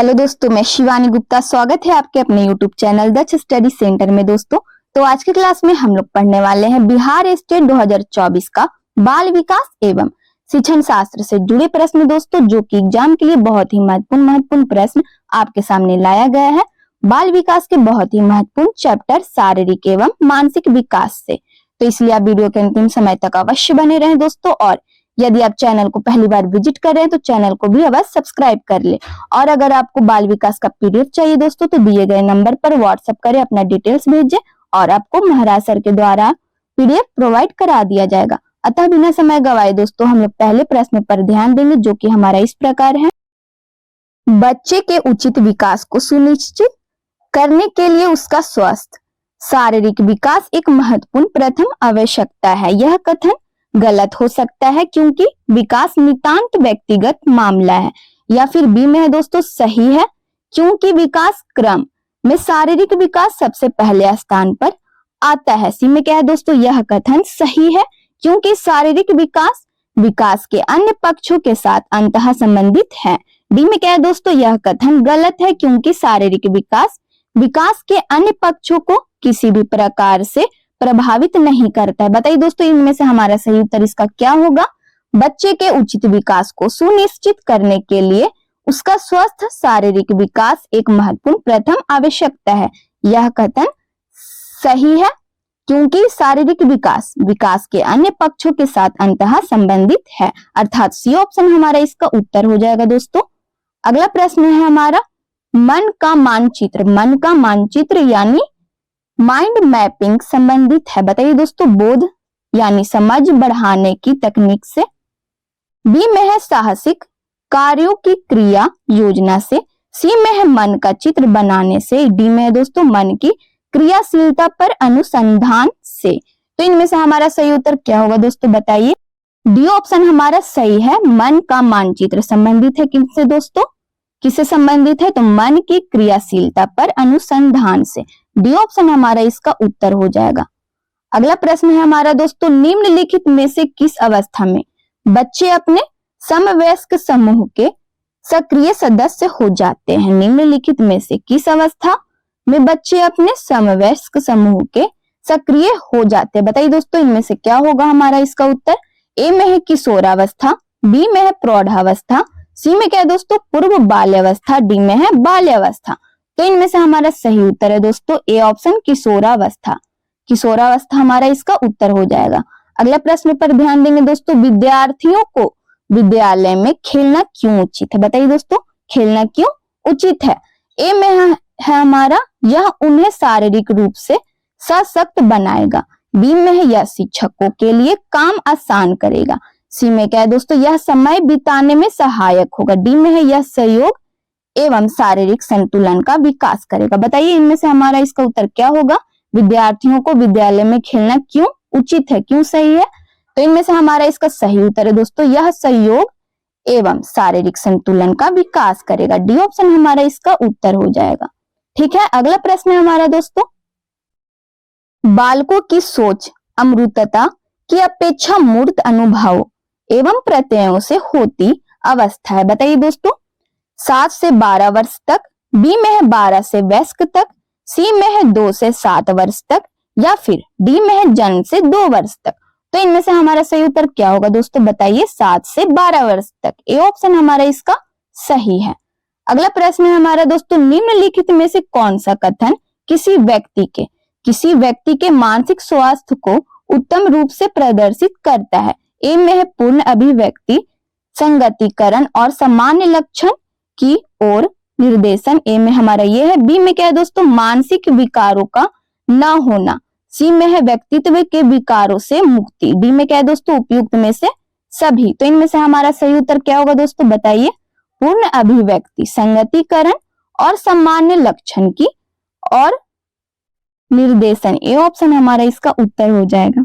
Hello दोस्तों, मैं शिवानी गुप्ता। स्वागत है आपके अपने यूट्यूब चैनल दक्ष स्टडी सेंटर में। दोस्तों तो आज की क्लास में हम लोग पढ़ने वाले हैं बिहार स्टेट 2024 का बाल विकास एवं शिक्षण शास्त्र से जुड़े प्रश्न दोस्तों, जो कि एग्जाम के लिए बहुत ही महत्वपूर्ण प्रश्न आपके सामने लाया गया है। बाल विकास के बहुत ही महत्वपूर्ण चैप्टर शारीरिक एवं मानसिक विकास से, तो इसलिए आप वीडियो के अंतिम समय तक अवश्य बने रहें दोस्तों। और यदि आप चैनल को पहली बार विजिट कर रहे हैं तो चैनल को भी अवश्य सब्सक्राइब कर ले। और अगर आपको बाल विकास का पीडीएफ चाहिए दोस्तों तो दिए गए नंबर पर व्हाट्सएप करें, अपना डिटेल्स भेजें और आपको महाराज सर के द्वारा पीडीएफ प्रोवाइड करा दिया जाएगा। अतः बिना समय गवाए दोस्तों हम लोग पहले प्रश्न पर ध्यान देंगे, जो कि हमारा इस प्रकार है। बच्चे के उचित विकास को सुनिश्चित करने के लिए उसका स्वस्थ शारीरिक विकास एक महत्वपूर्ण प्रथम आवश्यकता है। यह कथन गलत हो सकता है क्योंकि विकास नितांत व्यक्तिगत मामला है। या फिर बी में है दोस्तों सही है क्योंकि विकास क्रम में शारीरिक विकास सबसे पहले स्थान पर आता है। सी में क्या है दोस्तों, यह कथन सही है क्योंकि शारीरिक विकास विकास के अन्य पक्षों के साथ अंतः संबंधित है। डी में क्या है दोस्तों, यह कथन गलत है क्योंकि शारीरिक विकास विकास के अन्य पक्षों को किसी भी प्रकार से प्रभावित नहीं करता है। बताइए दोस्तों इनमें से हमारा सही उत्तर इसका क्या होगा। बच्चे के उचित विकास को सुनिश्चित करने के लिए उसका स्वस्थ शारीरिक विकास एक महत्वपूर्ण प्रथम आवश्यकता है। यह कथन सही है क्योंकि शारीरिक विकास विकास के अन्य पक्षों के साथ अंतः संबंधित है, अर्थात सी ऑप्शन हमारा इसका उत्तर हो जाएगा दोस्तों। अगला प्रश्न है हमारा मन का मानचित्र। मन का मानचित्र यानी माइंड मैपिंग संबंधित है। बताइए दोस्तों बोध यानी समझ बढ़ाने की तकनीक से। बी में है साहसिक कार्यों की क्रिया योजना से। सी में है मन का चित्र बनाने से। डी में है दोस्तों मन की क्रियाशीलता पर अनुसंधान से। तो इनमें से हमारा सही उत्तर क्या होगा दोस्तों बताइए। डी ऑप्शन हमारा सही है। मन का मानचित्र संबंधित है किससे दोस्तों, किससे संबंधित है तो मन की क्रियाशीलता पर अनुसंधान से। डी ऑप्शन हमारा इसका उत्तर हो जाएगा। अगला प्रश्न है हमारा दोस्तों निम्नलिखित में से किस अवस्था में बच्चे अपने समवयस्क समूह के सक्रिय सदस्य हो जाते हैं। निम्नलिखित में से किस अवस्था में बच्चे अपने समवयस्क समूह के सक्रिय हो जाते हैं। बताइए दोस्तों इनमें से क्या होगा हमारा इसका उत्तर। ए में है किशोरावस्था, बी में है प्रौढ़ावस्था, सी में क्या है दोस्तों पूर्व बाल्यावस्था, डी में है बाल्यावस्था। तो इनमें से हमारा सही उत्तर है दोस्तों ए ऑप्शन किशोरावस्था। किशोरावस्था हमारा इसका उत्तर हो जाएगा। अगला प्रश्न पर ध्यान देंगे दोस्तों विद्यार्थियों को विद्यालय में खेलना क्यों उचित है। बताइए दोस्तों खेलना क्यों उचित है। ए में है हमारा यह उन्हें शारीरिक रूप से सशक्त बनाएगा। बी में है यह शिक्षकों के लिए काम आसान करेगा। सी में क्या है दोस्तों यह समय बिताने में सहायक होगा। डी में है यह सहयोग एवं शारीरिक संतुलन का विकास करेगा। बताइए इनमें से हमारा इसका उत्तर क्या होगा। विद्यार्थियों को विद्यालय में खेलना क्यों उचित है, क्यों सही है। तो इनमें से हमारा इसका सही उत्तर है दोस्तों यह सहयोग एवं शारीरिक संतुलन का विकास करेगा। डी ऑप्शन हमारा इसका उत्तर हो जाएगा। ठीक है, अगला प्रश्न है हमारा दोस्तों बालकों की सोच अमूर्तता की अपेक्षा मूर्त अनुभवों एवं प्रत्ययों से होती अवस्था है। बताइए दोस्तों 7 से 12 वर्ष तक, बी में है 12 से वयस्क तक, सी में है 2 से 7 वर्ष तक, या फिर डी में है जन्म से 2 वर्ष तक। तो इनमें से हमारा सही उत्तर क्या होगा दोस्तों बताइए 7 से 12 वर्ष तक। ए ऑप्शन हमारा इसका सही है। अगला प्रश्न है हमारा दोस्तों निम्नलिखित में से कौन सा कथन किसी व्यक्ति के मानसिक स्वास्थ्य को उत्तम रूप से प्रदर्शित करता है। ए में है पूर्ण अभिव्यक्ति संगतिकरण और सामान्य लक्षण की ओर निर्देशन। ए में हमारा ये है। बी में क्या है दोस्तों मानसिक विकारों का न होना। सी में है व्यक्तित्व के विकारों से मुक्ति। डी में क्या है दोस्तों उपयुक्त में से सभी। तो इनमें से हमारा सही उत्तर क्या होगा दोस्तों बताइए पूर्ण अभिव्यक्ति संगतिकरण और सामान्य लक्षण की और निर्देशन। ए ऑप्शन हमारा इसका उत्तर हो जाएगा।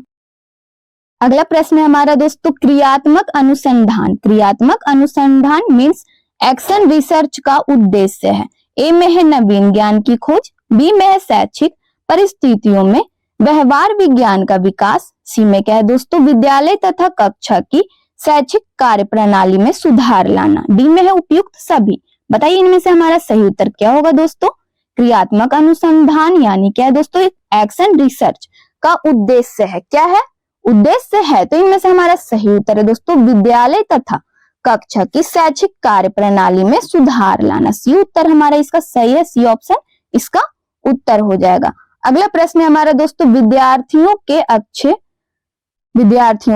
अगला प्रश्न है हमारा दोस्तों क्रियात्मक अनुसंधान। क्रियात्मक अनुसंधान मीन्स एक्शन रिसर्च का उद्देश्य है। ए में है नवीन ज्ञान की खोज, बी में है शैक्षिक परिस्थितियों में व्यवहार विज्ञान का विकास, सी में क्या है दोस्तों विद्यालय तथा कक्षा की शैक्षिक कार्य प्रणाली में सुधार लाना, डी में है उपयुक्त सभी। बताइए इनमें से हमारा सही उत्तर क्या होगा दोस्तों? क्रियात्मक अनुसंधान यानी क्या है दोस्तों? एक्शन रिसर्च का उद्देश्य है। क्या है? उद्देश्य है। तो इनमें से हमारा सही उत्तर है दोस्तों विद्यालय तथा कक्षा की शैक्षिक कार्य प्रणाली में सुधार लाना। सी उत्तर हमारा इसका सही है। सी ऑप्शन इसका उत्तर हो जाएगा। अगला प्रश्न है हमारा दोस्तों विद्यार्थियों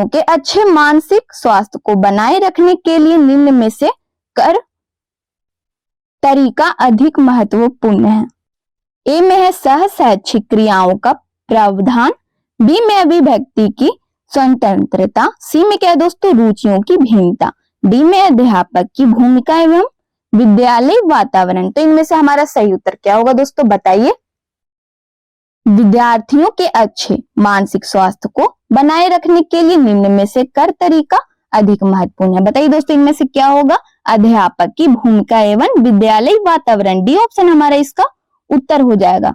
के अच्छे मानसिक स्वास्थ्य को बनाए रखने के लिए निम्न में से कर तरीका अधिक महत्वपूर्ण है। ए में है सह शैक्षिक क्रियाओं का प्रावधान, बी में अभिव्यक्ति की स्वतंत्रता, सी में क्या है दोस्तों रुचियों की भिन्नता, डी में अध्यापक की भूमिका एवं विद्यालय वातावरण। तो इनमें से हमारा सही उत्तर क्या होगा दोस्तों? बताइए। विद्यार्थियों के अच्छे मानसिक स्वास्थ्य को बनाए रखने के लिए निम्न में से कर तरीका अधिक महत्वपूर्ण है। बताइए दोस्तों इनमें से क्या होगा? अध्यापक की भूमिका एवं विद्यालय वातावरण। डी ऑप्शन हमारा इसका उत्तर हो जाएगा।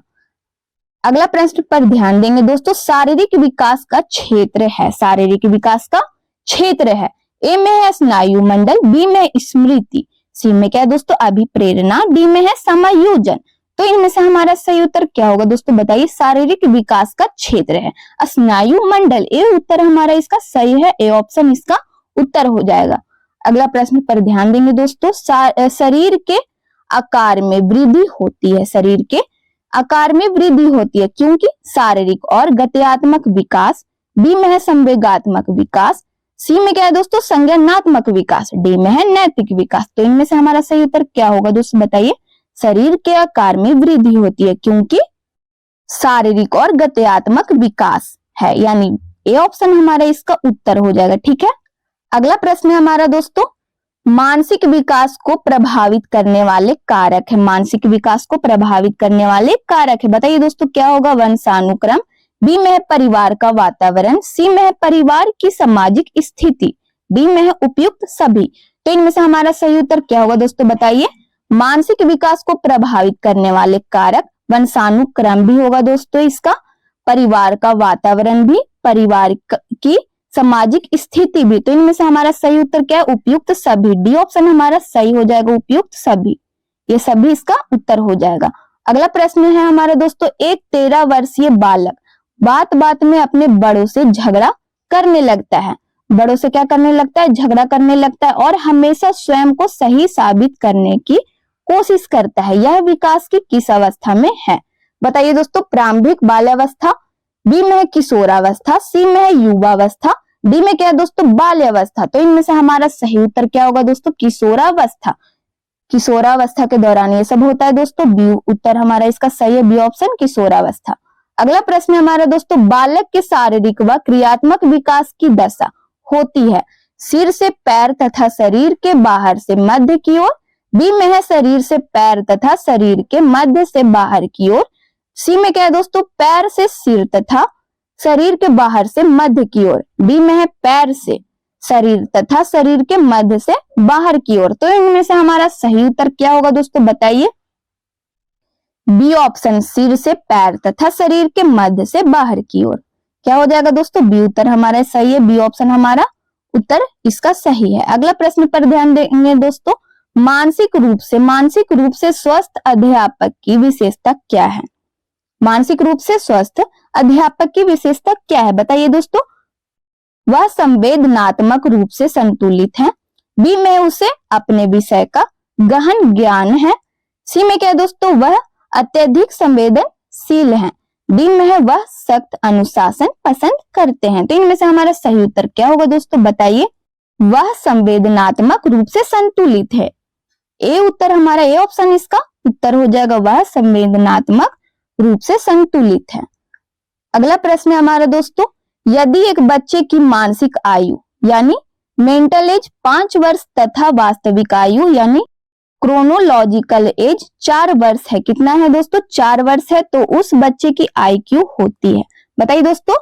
अगला प्रश्न पर ध्यान देंगे दोस्तों शारीरिक विकास का क्षेत्र है। शारीरिक विकास का क्षेत्र है। ए में है स्नायु मंडल, बी में स्मृति, सी में क्या है दोस्तों अभिप्रेरणा, डी में है समायोजन। तो इनमें से हमारा सही उत्तर क्या होगा दोस्तों? बताइए। शारीरिक विकास का क्षेत्र है स्नायु मंडल। ए उत्तर हमारा इसका सही है। ए ऑप्शन इसका उत्तर हो जाएगा। अगला प्रश्न पर ध्यान देंगे दोस्तों शरीर के आकार में वृद्धि होती है। शरीर के आकार में वृद्धि होती है क्योंकि शारीरिक और गत्यात्मक विकास, बी में है संवेगात्मक विकास, सी में क्या है दोस्तों संज्ञानात्मक विकास, डी में है नैतिक विकास। तो इनमें से हमारा सही उत्तर क्या होगा दोस्तों? बताइए। शरीर के आकार में वृद्धि होती है क्योंकि शारीरिक और गत्यात्मक विकास है, यानी ए ऑप्शन हमारा इसका उत्तर हो जाएगा। ठीक है। अगला प्रश्न है हमारा दोस्तों मानसिक विकास को प्रभावित करने वाले कारक है। मानसिक विकास को प्रभावित करने वाले कारक है। बताइए दोस्तों क्या होगा? वंशानुक्रम, बी में है परिवार का वातावरण, सी में है परिवार की सामाजिक स्थिति, डी में है उपयुक्त सभी। तो इनमें से हमारा सही उत्तर क्या होगा दोस्तों? बताइए। मानसिक विकास को प्रभावित करने वाले कारक वंशानुक्रम भी होगा दोस्तों इसका, परिवार का वातावरण भी, परिवार की सामाजिक स्थिति भी। तो इनमें से हमारा सही उत्तर क्या है? उपयुक्त सभी। डी ऑप्शन हमारा सही हो जाएगा। उपयुक्त सभी, ये सभी इसका उत्तर हो जाएगा। अगला प्रश्न है हमारा दोस्तों एक 13 वर्षीय बालक बात बात में अपने बड़ों से झगड़ा करने लगता है। बड़ों से क्या करने लगता है? झगड़ा करने लगता है और हमेशा स्वयं को सही साबित करने की कोशिश करता है। यह विकास की किस अवस्था में है? बताइए दोस्तों। प्रारंभिक बाल्यावस्था, बी में है किशोरावस्था, सी में है युवावस्था, डी में क्या है दोस्तों बाल्यावस्था। तो इनमें से हमारा सही उत्तर क्या होगा दोस्तों? किशोरावस्था। किशोरावस्था के दौरान ये सब होता है दोस्तों। बी उत्तर हमारा इसका सही है। बी ऑप्शन किशोरावस्था। अगला प्रश्न हमारा दोस्तों बालक के शारीरिक व क्रियात्मक विकास की दशा होती है सिर से पैर तथा शरीर के बाहर से मध्य की ओर, बी में है शरीर से पैर तथा शरीर के मध्य से बाहर की ओर, सी में क्या है दोस्तों पैर से सिर तथा शरीर के बाहर से मध्य की ओर, डी में है पैर से शरीर तथा शरीर के मध्य से बाहर की ओर। तो इनमें से हमारा सही उत्तर क्या होगा दोस्तों? बताइए। बी ऑप्शन सिर से पैर तथा शरीर के मध्य से बाहर की ओर। क्या हो जाएगा दोस्तों? बी उत्तर हमारा सही है। बी ऑप्शन हमारा उत्तर इसका सही है। अगला प्रश्न पर ध्यान देंगे दोस्तों मानसिक रूप से स्वस्थ अध्यापक की विशेषता क्या है? मानसिक रूप से स्वस्थ अध्यापक की विशेषता क्या है? बताइए दोस्तों। वह संवेदनात्मक रूप से संतुलित है, बी में उसे अपने विषय का गहन ज्ञान है, सी में क्या है दोस्तों वह अत्यधिक संवेदनशील है, डी में है वह सख्त अनुशासन पसंद करते हैं। तो इनमें से हमारा सही उत्तर क्या होगा दोस्तों? बताइए। वह संवेदनात्मक रूप से संतुलित है। ए उत्तर हमारा ए ऑप्शन इसका उत्तर हो जाएगा। वह संवेदनात्मक रूप से संतुलित है। अगला प्रश्न है हमारा दोस्तों यदि एक बच्चे की मानसिक आयु यानी मेंटल एज 5 वर्ष तथा वास्तविक आयु यानी क्रोनोलॉजिकल एज 4 वर्ष है, कितना है दोस्तों? 4 वर्ष है, तो उस बच्चे की IQ होती है। बताइए दोस्तों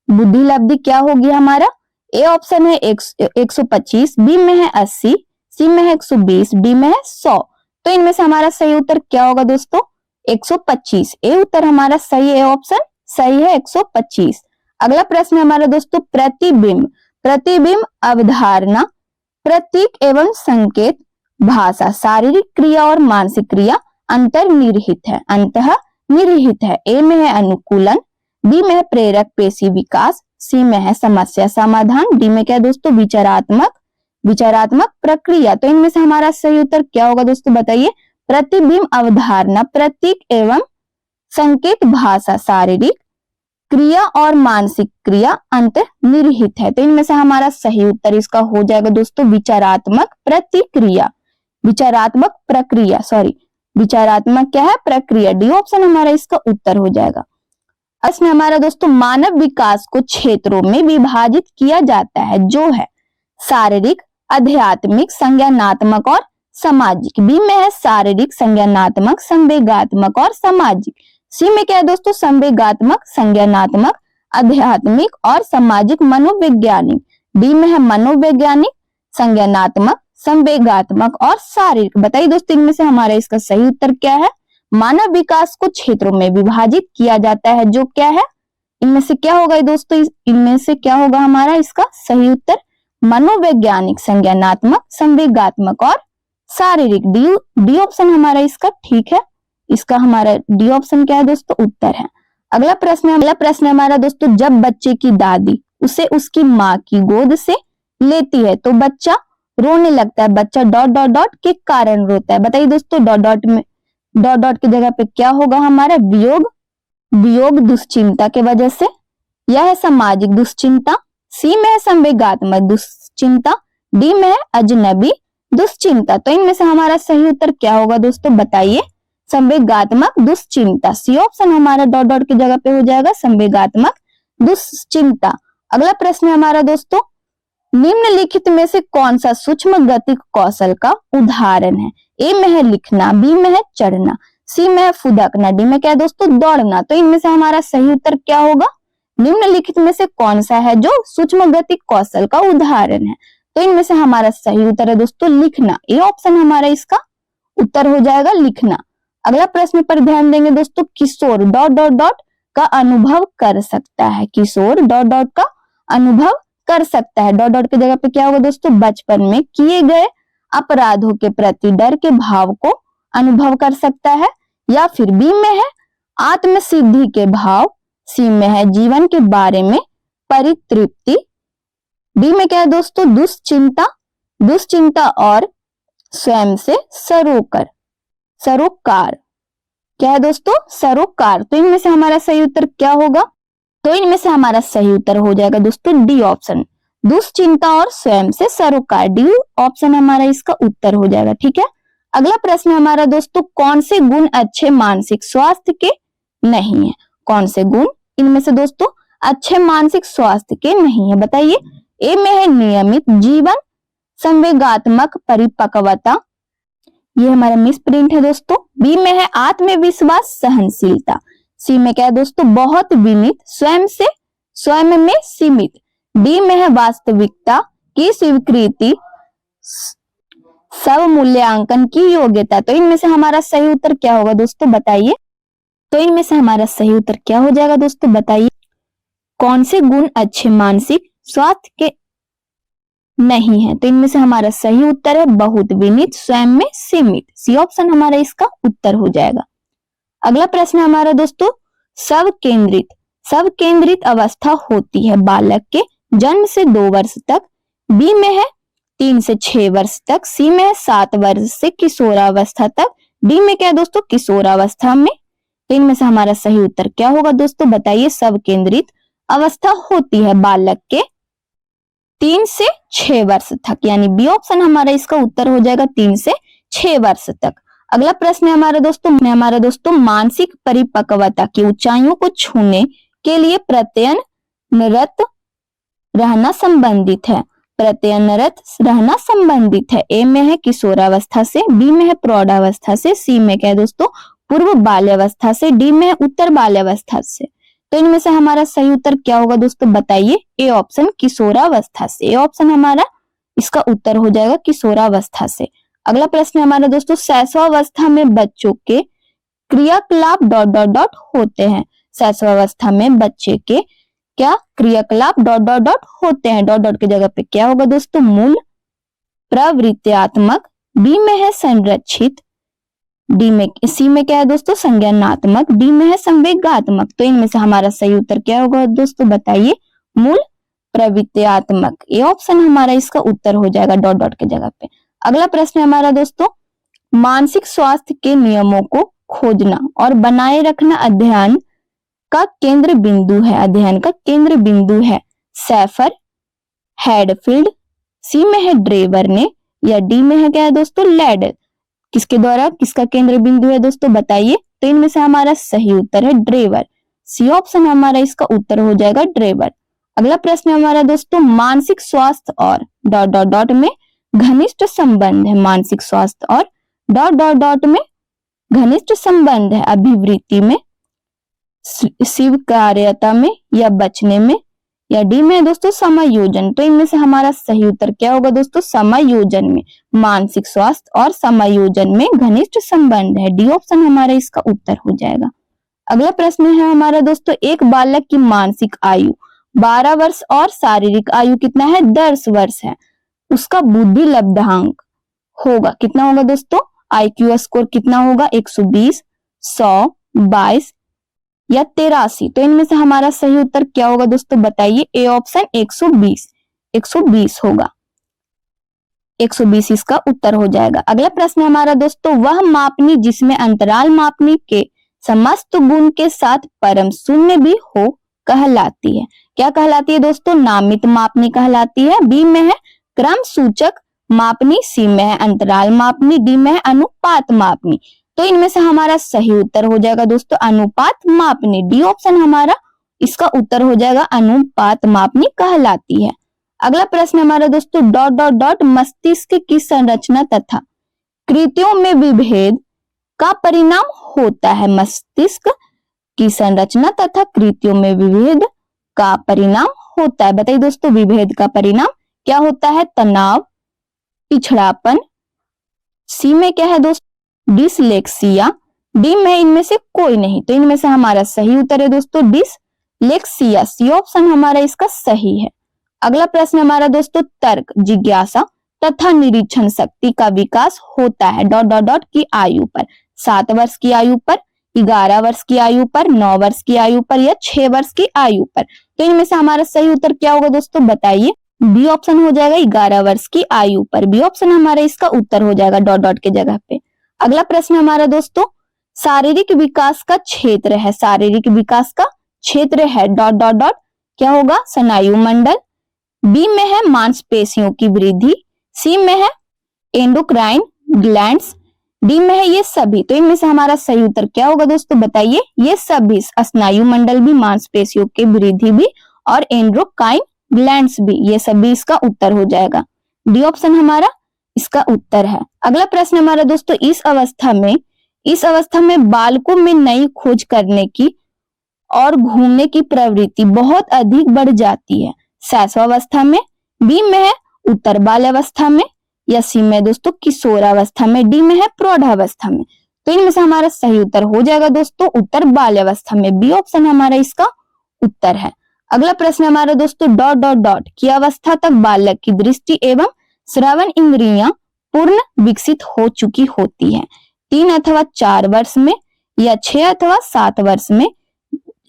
बुद्धि लब्धि क्या होगी हमारा? ए ऑप्शन है 125, बी में है 80, सी में है 120, डी में है 100। तो इनमें से हमारा सही उत्तर क्या होगा दोस्तों? 125। ए उत्तर हमारा सही है। ऑप्शन सही है 125। अगला प्रश्न है हमारा दोस्तों प्रतिबिंब अवधारणा प्रतीक एवं संकेत भाषा शारीरिक क्रिया और मानसिक क्रिया अंतर्निहित है, अंतर्निहित है। ए में है अनुकूलन, बी में है प्रेरक पेशी विकास, सी में है समस्या समाधान, डी में क्या है दोस्तों विचारात्मक प्रक्रिया। तो इनमें से हमारा सही उत्तर क्या होगा दोस्तों बताइए। प्रतिबिंब अवधारणा प्रतीक एवं संकेत भाषा शारीरिक क्रिया और मानसिक क्रिया अंतर्निहित है। तो इनमें से हमारा सही उत्तर इसका हो जाएगा दोस्तों विचारात्मक प्रतिक्रिया, विचारात्मक प्रक्रिया, सॉरी विचारात्मक क्या है प्रक्रिया। डी ऑप्शन हमारा इसका उत्तर हो जाएगा। इसमें हमारा दोस्तों मानव विकास को क्षेत्रों में विभाजित किया जाता है जो है शारीरिक, आध्यात्मिक, संज्ञानात्मक और सामाजिक। बी में है शारीरिक, संज्ञानात्मक, संवेगात्मक और सामाजिक। सी में क्या है दोस्तों संवेगात्मक, संज्ञानात्मक, आध्यात्मिक और सामाजिक मनोवैज्ञानिक। डी में है मनोवैज्ञानिक, संज्ञानात्मक, संवेगात्मक और शारीरिक। बताइए दोस्तों इनमें से हमारा इसका सही उत्तर क्या है। मानव विकास को क्षेत्रों में विभाजित किया जाता है जो क्या है, इनमें से क्या होगा दोस्तों, इनमें से क्या होगा हमारा इसका सही उत्तर मनोवैज्ञानिक, संज्ञानात्मक, संवेगात्मक और शारीरिक। डी ऑप्शन हमारा इसका ठीक है, इसका हमारा डी ऑप्शन क्या है दोस्तों उत्तर है। अगला प्रश्न हमारा दोस्तों जब बच्चे की दादी उसे उसकी माँ की गोद से लेती है तो बच्चा रोने लगता है, बच्चा डॉट डॉट डॉट के कारण रोता है। बताइए दोस्तों डॉट डॉट में डॉट डॉट की जगह पे क्या होगा हमारा वियोग दुश्चिंता के वजह से, यह है सामाजिक दुश्चिंता, सी में है संवेगात्मक दुश्चिंता, डी में है अजनबी दुश्चिंता। तो इनमें से हमारा सही उत्तर क्या होगा दोस्तों बताइए संवेगात्मक दुश्चिंता। सी ऑप्शन हमारा डॉट डॉट की जगह पे हो जाएगा संवेगात्मक दुश्चिंता। अगला प्रश्न है हमारा दोस्तों निम्नलिखित में से कौन सा सूक्ष्म गतिक कौशल का उदाहरण है। ए में है लिखना, बी में है चढ़ना, सी में है फुदकना, डी में क्या है दोस्तों दौड़ना। तो इनमें से हमारा सही उत्तर क्या होगा। निम्नलिखित में से कौन सा है जो सूक्ष्म गतिक कौशल का उदाहरण है। तो इनमें से हमारा सही उत्तर है दोस्तों लिखना। ए ऑप्शन हमारा इसका उत्तर हो जाएगा लिखना। अगला प्रश्न पर ध्यान देंगे दोस्तों किशोर डॉट डॉट डॉट का अनुभव कर सकता है, किशोर डॉट डॉट का अनुभव कर सकता है। डॉट डॉट की जगह पे क्या होगा दोस्तों बचपन में किए गए अपराधों के प्रति डर के भाव को अनुभव कर सकता है, या फिर बी में है आत्मसिद्धि के भाव, सी में है जीवन के बारे में परितृप्ति, डी में क्या है दोस्तों दुश्चिंता और स्वयं से सरोकार क्या है दोस्तों सरोकार। तो इनमें से हमारा सही उत्तर क्या होगा। तो इनमें से हमारा सही उत्तर हो जाएगा दोस्तों डी ऑप्शन दुश्चिंता और स्वयं से सरोकार। डी ऑप्शन हमारा इसका उत्तर हो जाएगा। ठीक है। अगला प्रश्न हमारा दोस्तों कौन से गुण अच्छे मानसिक स्वास्थ्य के नहीं है। कौन से गुण इनमें से दोस्तों अच्छे मानसिक स्वास्थ्य के नहीं है बताइए। ए में है नियमित जीवन, संवेगात्मक परिपक्वता, ये हमारा मिस प्रिंट है दोस्तों। बी में है आत्मविश्वास सहनशीलता, सी में क्या है दोस्तों बहुत विनीत, स्वयं में सीमित, डी में है वास्तविकता की स्वीकृति, सब मूल्यांकन की योग्यता। तो इनमें से हमारा सही उत्तर क्या होगा दोस्तों बताइए। तो इनमें से हमारा सही उत्तर क्या हो जाएगा दोस्तों बताइए। कौन से गुण अच्छे मानसिक स्वास्थ्य के नहीं है। तो इनमें से हमारा सही उत्तर है बहुत विनीत, स्वयं में सीमित, सी ऑप्शन हमारा इसका उत्तर हो जाएगा। अगला प्रश्न हमारा दोस्तों सब केंद्रित अवस्था होती है बालक के जन्म से 2 वर्ष तक, बी में है 3 से 6 वर्ष तक, सी में है 7 वर्ष से किशोरावस्था तक, डी में क्या है दोस्तों किशोरावस्था में। तो इनमें से हमारा सही उत्तर क्या होगा दोस्तों बताइए। सब केंद्रित अवस्था होती है बालक के 3 से 6 वर्ष तक, यानी बी ऑप्शन हमारा इसका उत्तर हो जाएगा 3 से 6 वर्ष तक। अगला प्रश्न है हमारा दोस्तों मानसिक परिपक्वता की ऊंचाइयों को छूने के लिए प्रत्ययनरत रहना संबंधित है। प्रत्ययनरत रहना संबंधित है। ए में है किशोरावस्था से, बी में है प्रौढ़ावस्था से, सी में क्या है दोस्तों पूर्व बाल्यावस्था से, डी में है उत्तर बाल्यावस्था से। तो इनमें से हमारा सही उत्तर क्या होगा दोस्तों बताइए। ए ऑप्शन किशोरावस्था से। ए ऑप्शन हमारा इसका उत्तर हो जाएगा किशोरावस्था से। अगला प्रश्न हमारा दोस्तों शैशवावस्था में बच्चों के क्रियाकलाप डॉट डॉट डॉट होते हैं। शैशवावस्था में बच्चे के क्या क्रियाकलाप डॉट डॉट डॉट होते हैं। डॉट डॉट की जगह पे क्या होगा दोस्तों मूल प्रवृत्त्यात्मक बी में है संरक्षित, सी में क्या है दोस्तों संज्ञानात्मक, डी में है संवेगात्मक। तो इनमें से हमारा सही उत्तर क्या होगा दोस्तों बताइए, मूल प्रवृत्त्यात्मक। ये ऑप्शन हमारा इसका उत्तर हो जाएगा डॉट डॉट के जगह पे। अगला प्रश्न है हमारा दोस्तों, मानसिक स्वास्थ्य के नियमों को खोजना और बनाए रखना अध्ययन का केंद्र बिंदु है, अध्ययन का केंद्र बिंदु है सैफर, हैडफील्ड, सी में है ड्रेवर ने, या डी में है क्या है दोस्तों लैडर। किसके द्वारा किसका केंद्र बिंदु है दोस्तों बताइए। तो इनमें से हमारा सही उत्तर है ड्रेवर, सी ऑप्शन हमारा इसका उत्तर हो जाएगा ड्रेवर। अगला प्रश्न हमारा दोस्तों, मानसिक स्वास्थ्य और डॉट डॉट डॉट में घनिष्ठ संबंध है, मानसिक स्वास्थ्य और डॉट डॉट डॉट में घनिष्ठ संबंध है अभिवृत्ति में, स्वीकार्यता में, या बचने में, या डी में दोस्तों समायोजन। तो इनमें से हमारा सही उत्तर क्या होगा दोस्तों, समायोजन में। मानसिक स्वास्थ्य और समायोजन में घनिष्ठ संबंध है, डी ऑप्शन हमारा इसका उत्तर हो जाएगा। अगला प्रश्न है हमारा दोस्तों, एक बालक की मानसिक आयु 12 वर्ष और शारीरिक आयु कितना है 10 वर्ष है, उसका बुद्धि लब्धांक होगा कितना होगा दोस्तों, IQ स्कोर कितना होगा 120, 100, 22 या 83। तो इनमें से हमारा सही उत्तर क्या होगा दोस्तों बताइए, ए ऑप्शन 120 होगा, 120 इसका उत्तर हो जाएगा। अगला प्रश्न हमारा दोस्तों, वह मापनी जिसमें अंतराल मापनी के समस्त गुण के साथ परम शून्य भी हो कहलाती है, क्या कहलाती है दोस्तों, नामित मापनी कहलाती है, बी में है क्रम सूचक मापनी, सी में है अंतराल मापनी, डी में है अनुपात मापनी। तो इनमें से हमारा सही उत्तर हो जाएगा दोस्तों अनुपात मापनी, डी ऑप्शन हमारा इसका उत्तर हो जाएगा, अनुपात मापनी कहलाती है। अगला प्रश्न हमारा दोस्तों, डॉट डॉट डॉट मस्तिष्क की संरचना तथा कृतियों में विभेद का परिणाम होता है, मस्तिष्क की संरचना तथा कृतियों में विभेद का परिणाम होता है। बताइए दोस्तों विभेद का परिणाम क्या होता है, तनाव, पिछड़ापन, सी में क्या है दोस्तों डिसलेक्सिया, डी में इनमें से कोई नहीं। तो इनमें से हमारा सही उत्तर है दोस्तों डिसलेक्सिया, सी ऑप्शन हमारा इसका सही है। अगला प्रश्न हमारा दोस्तों, तर्क, जिज्ञासा तथा निरीक्षण शक्ति का विकास होता है डॉट डॉट डॉट की आयु पर, 7 वर्ष की आयु पर, 11 वर्ष की आयु पर, 9 वर्ष की आयु पर, या 6 वर्ष की आयु पर। तो इनमें से हमारा सही उत्तर क्या होगा दोस्तों बताइए, बी ऑप्शन हो जाएगा 11 वर्ष की आयु पर, बी ऑप्शन हमारा इसका उत्तर हो जाएगा डॉट डॉट के जगह पे। अगला प्रश्न हमारा दोस्तों, शारीरिक विकास का क्षेत्र है, शारीरिक विकास का क्षेत्र है डॉट डॉट डॉट क्या होगा, स्नायु मंडल, बी में है मांसपेशियों की वृद्धि, सी में है एंडोक्राइन ग्लैंड्स, डी में है ये सभी। तो इनमें से हमारा सही उत्तर क्या होगा दोस्तों बताइए, ये सभी, स्नायु मंडल भी, मांसपेशियों की वृद्धि भी और एंडोक्राइन ग्लैंड्स भी, ये सभी इसका उत्तर हो जाएगा, डी ऑप्शन हमारा इसका उत्तर है। अगला प्रश्न हमारा दोस्तों, इस अवस्था में बालकों में नई खोज करने की और घूमने की प्रवृत्ति बहुत अधिक बढ़ जाती है, शैशवावस्था में, बी में है उत्तर बाल्यावस्था में, या सी में दोस्तों किशोरावस्था में, डी में है प्रौढ़ावस्था में। तो इनमें से हमारा सही उत्तर हो जाएगा दोस्तों उत्तर बाल्यावस्था में, बी ऑप्शन हमारा इसका उत्तर है। अगला प्रश्न हमारा दोस्तों, डॉट डॉट डॉट की अवस्था तक बालक की दृष्टि एवं श्रवण इंद्रियां पूर्ण विकसित हो चुकी होती है, 3 अथवा 4 वर्ष में, या 6 अथवा 7 वर्ष में,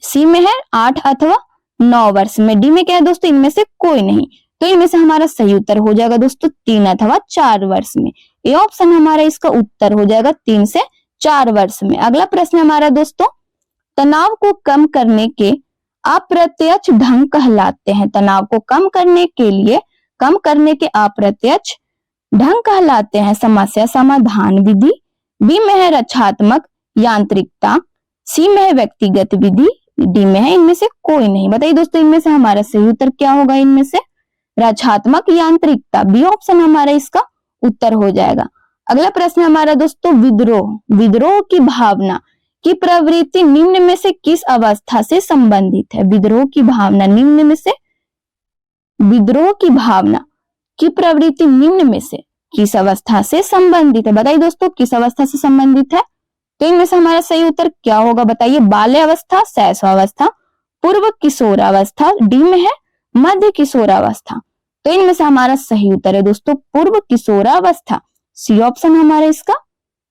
सी में है 8 अथवा 9 वर्ष में, डी में क्या है दोस्तों इनमें से कोई नहीं। तो इनमें से हमारा सही उत्तर हो जाएगा दोस्तों 3 अथवा 4 वर्ष में, ये ऑप्शन हमारा इसका उत्तर हो जाएगा 3 से 4 वर्ष में। अगला प्रश्न हमारा दोस्तों, तनाव को कम करने के अप्रत्यक्ष ढंग कहलाते हैं, तनाव को कम करने के अप्रत्यक्ष ढंग कहलाते हैं समस्या समाधान विधि, बी में है रक्षात्मक यांत्रिकता, सी में है व्यक्तिगत विधि, डी में है इनमें से कोई नहीं। बताइए दोस्तों इनमें से हमारा सही उत्तर क्या होगा, इनमें से रक्षात्मक यांत्रिकता, बी ऑप्शन हमारा इसका उत्तर हो जाएगा। अगला प्रश्न हमारा दोस्तों, विद्रोह की भावना की प्रवृत्ति निम्न में से किस अवस्था से संबंधित है, विद्रोह की भावना निम्न में से, विद्रोह की भावना की प्रवृत्ति निम्न में से किस अवस्था से संबंधित है, बताइए दोस्तों किस अवस्था से संबंधित है। तो इनमें से हमारा सही उत्तर क्या होगा बताइए, बाल्यावस्था, शैशवावस्था, पूर्व किशोरावस्था, डी में है मध्य किशोरावस्था। तो इनमें से हमारा सही उत्तर है दोस्तों पूर्व किशोरावस्था, सी ऑप्शन हमारा इसका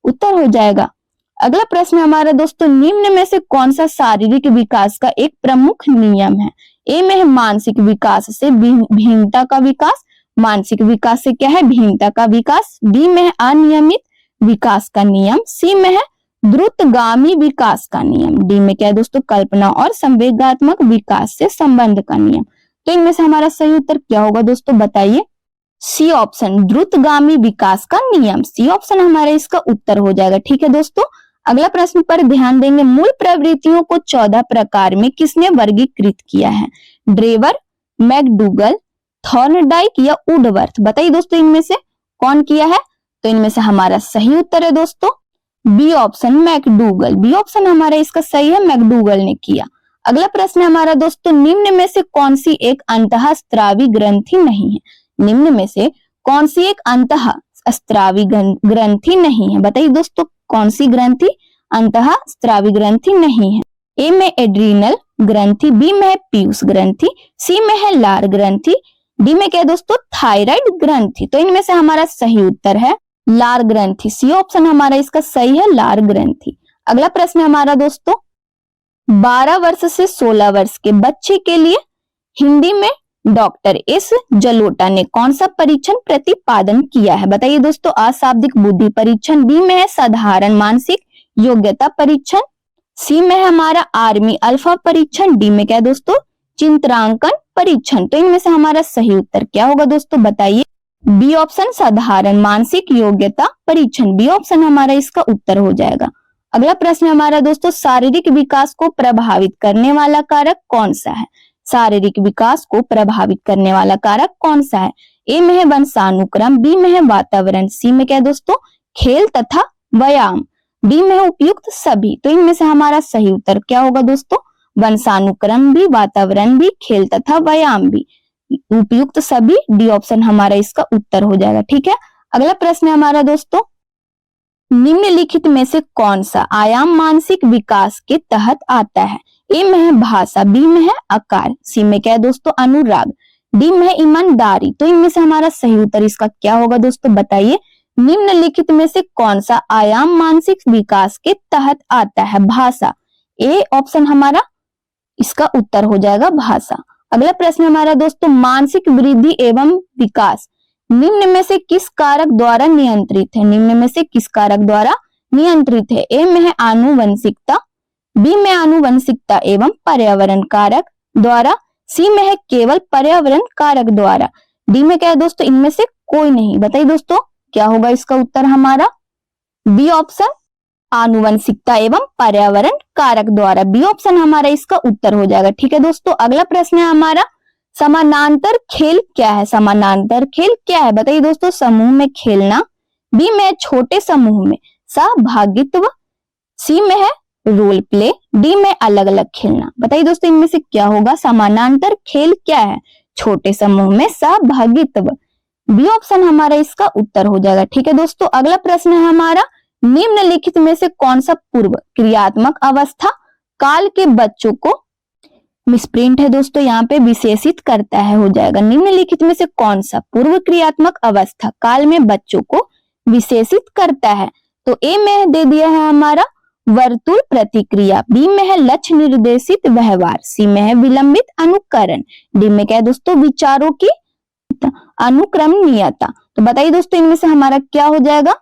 उत्तर हो जाएगा। अगला प्रश्न हमारा दोस्तों, निम्न में से कौन सा शारीरिक विकास का एक प्रमुख नियम है? ए में है मानसिक विकास से भिन्नता का विकास, मानसिक विकास से क्या है? भिन्नता का विकास। बी में है अनियमित विकास का नियम, सी में है द्रुतगामी विकास का नियम, डी में क्या है दोस्तों? कल्पना और संवेगात्मक विकास से संबंध का नियम। तो इनमें से हमारा सही उत्तर क्या होगा दोस्तों, बताइए। सी ऑप्शन, द्रुतगामी विकास का नियम, सी ऑप्शन हमारा इसका उत्तर हो जाएगा। ठीक है दोस्तों, अगला प्रश्न पर ध्यान देंगे। मूल प्रवृत्तियों को 14 प्रकार में किसने वर्गीकृत किया है? ड्रेवर, मैकडूगल, थॉर्नडाइक या वुडवर्थ? बताइए दोस्तों, इनमें से कौन किया है? तो इनमें से हमारा सही उत्तर है दोस्तों B option, McDougall. B option हमारा इसका सही है, मैकडूगल ने किया। अगला प्रश्न हमारा दोस्तों, निम्न में से कौन सी एक अंतःस्रावी ग्रंथि नहीं है? निम्न में से कौन सी एक अंतःस्रावी ग्रंथि नहीं है? बताइए दोस्तों, कौन सी ग्रंथि अंतःस्रावी ग्रंथि नहीं है? ए में एड्रीनल ग्रंथि, बी में है पीयूष ग्रंथि, सी में है लार ग्रंथि, डी में क्या है दोस्तों? थायराइड ग्रंथि। तो इनमें से हमारा सही उत्तर है लार ग्रंथि, सी ऑप्शन हमारा इसका सही है, लार ग्रंथि। अगला प्रश्न हमारा दोस्तों, 12 वर्ष से 16 वर्ष के बच्चे के लिए हिंदी में डॉक्टर एस जलोटा ने कौन सा परीक्षण प्रतिपादन किया है? बताइए दोस्तों, अशाब्दिक बुद्धि परीक्षण, बी में है साधारण मानसिक योग्यता परीक्षण, सी में है हमारा आर्मी अल्फा परीक्षण, डी में क्या है दोस्तों? चित्रांकन परीक्षण। तो इनमें से हमारा सही उत्तर क्या होगा दोस्तों, बताइए। बी ऑप्शन, साधारण मानसिक योग्यता परीक्षण, बी ऑप्शन हमारा इसका उत्तर हो जाएगा। अगला प्रश्न हमारा दोस्तों, शारीरिक विकास को प्रभावित करने वाला कारक कौन सा है? शारीरिक विकास को प्रभावित करने वाला कारक कौन सा है? ए में है वंशानुक्रम, बी में है वातावरण, सी में क्या है दोस्तों? खेल तथा व्यायाम, डी में है उपयुक्त सभी। तो इनमें से हमारा सही उत्तर क्या होगा दोस्तों? वंशानुक्रम भी, वातावरण भी, खेल तथा व्यायाम भी, उपयुक्त सभी, डी ऑप्शन हमारा इसका उत्तर हो जाएगा। ठीक है, अगला प्रश्न हमारा दोस्तों, निम्नलिखित में से कौन सा आयाम मानसिक विकास के तहत आता है? ए में है भाषा, बी में है आकार, सी में क्या है दोस्तों? अनुराग, डी में है ईमानदारी। तो इनमें से हमारा सही उत्तर इसका क्या होगा दोस्तों, बताइए। निम्नलिखित में से कौन सा आयाम मानसिक विकास के तहत आता है? भाषा, ए ऑप्शन हमारा इसका उत्तर हो जाएगा, भाषा। अगला प्रश्न हमारा दोस्तों, मानसिक वृद्धि एवं विकास निम्न में से किस कारक द्वारा नियंत्रित है? निम्न में से किस कारक द्वारा नियंत्रित है? ए में है आनुवंशिकता, बी में आनुवंशिकता एवं पर्यावरण कारक द्वारा, सी में है केवल पर्यावरण कारक द्वारा, डी में क्या है दोस्तों? इनमें से कोई नहीं। बताइए दोस्तों, क्या होगा इसका उत्तर हमारा? बी ऑप्शन, आनुवंशिकता एवं पर्यावरण कारक द्वारा, बी ऑप्शन हमारा इसका उत्तर हो जाएगा। ठीक है दोस्तों, अगला प्रश्न है हमारा, समानांतर खेल क्या है? समानांतर खेल क्या है? बताइए दोस्तों, समूह में खेलना, बी में छोटे समूह में सहभागित्व, सी में है रोल प्ले, डी में अलग अलग खेलना। बताइए दोस्तों, इनमें से क्या होगा? समानांतर खेल क्या है? छोटे समूह में सहभागित्व, बी ऑप्शन हमारा इसका उत्तर हो जाएगा। ठीक है दोस्तों, अगला प्रश्न है हमारा, निम्नलिखित में से कौन सा पूर्व क्रियात्मक अवस्था काल के बच्चों को, मिसप्रिंट है दोस्तों, यहाँ पे विशेषित करता है, हो जाएगा। निम्नलिखित में से कौन सा पूर्व क्रियात्मक अवस्था काल में बच्चों को विशेषित करता है? तो ए में दे दिया है हमारा वर्तुल प्रतिक्रिया, बी में है लक्ष्य निर्देशित व्यवहार, सी में है विलंबित अनुकरण, डी में क्या है दोस्तों? विचारों की अनुक्रमणीयता। तो बताइए दोस्तों, इनमें से हमारा क्या हो जाएगा?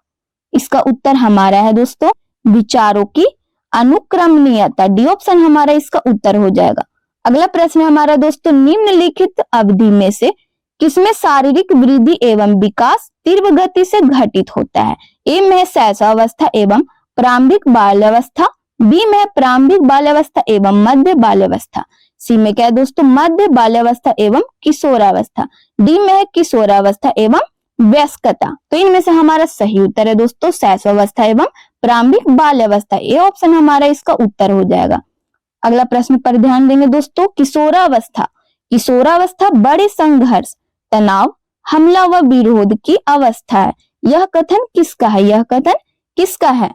इसका उत्तर हमारा है दोस्तों विचारों की अनुक्रमणीयता, डी ऑप्शन हमारा इसका उत्तर हो जाएगा। अगला प्रश्न हमारा दोस्तों, निम्नलिखित अवधि में से किसमें शारीरिक वृद्धि एवं विकास तीव्र गति से घटित होता है? ए में शैशवावस्था एवं प्रारंभिक बाल्यावस्था, बी में प्रारंभिक बाल्यावस्था एवं मध्य बाल्यावस्था, सी में क्या है दोस्तों? मध्य बाल्यावस्था एवं किशोरावस्था, डी में है किशोरावस्था एवं वयस्कता। तो इनमें से हमारा सही उत्तर है दोस्तों शैशवावस्था एवं प्रारंभिक बाल्यावस्था, ए ऑप्शन हमारा इसका उत्तर हो जाएगा। अगला प्रश्न पर ध्यान देंगे दोस्तों, किशोरावस्था। किशोरावस्था बड़े संघर्ष, तनाव, हमला व विरोध की अवस्था है। यह कथन किसका है? यह कथन किसका है?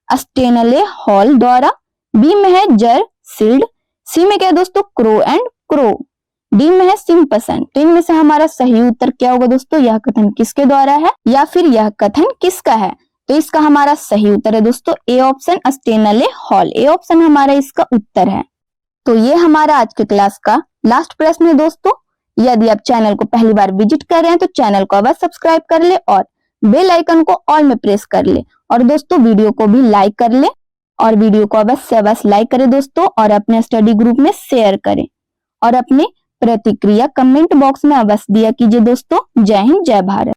स्टेनले हॉल द्वारा, बी में है जर सील्ड, सी में क्या है दोस्तों? क्रो एंड क्रो, डी में है सिंपसन। तो इनमें से हमारा सही उत्तर क्या होगा दोस्तों? यह कथन किसके द्वारा है या फिर यह कथन किसका है? तो इसका हमारा सही उत्तर है दोस्तों A option, Stanley hall. A option हमारा इसका उत्तर है। तो ये हमारा आज के क्लास का लास्ट प्रश्न है दोस्तों। यदि आप चैनल को पहली बार विजिट कर रहे हैं तो चैनल को अवश्य सब्सक्राइब कर ले और बेल आइकन को ऑल में प्रेस कर ले। और दोस्तों वीडियो को भी लाइक कर ले और वीडियो को अवश्य लाइक करें दोस्तों और अपने स्टडी ग्रुप में शेयर करें और अपने प्रतिक्रिया कमेंट बॉक्स में अवश्य दिया कीजिए दोस्तों। जय हिंद, जय भारत।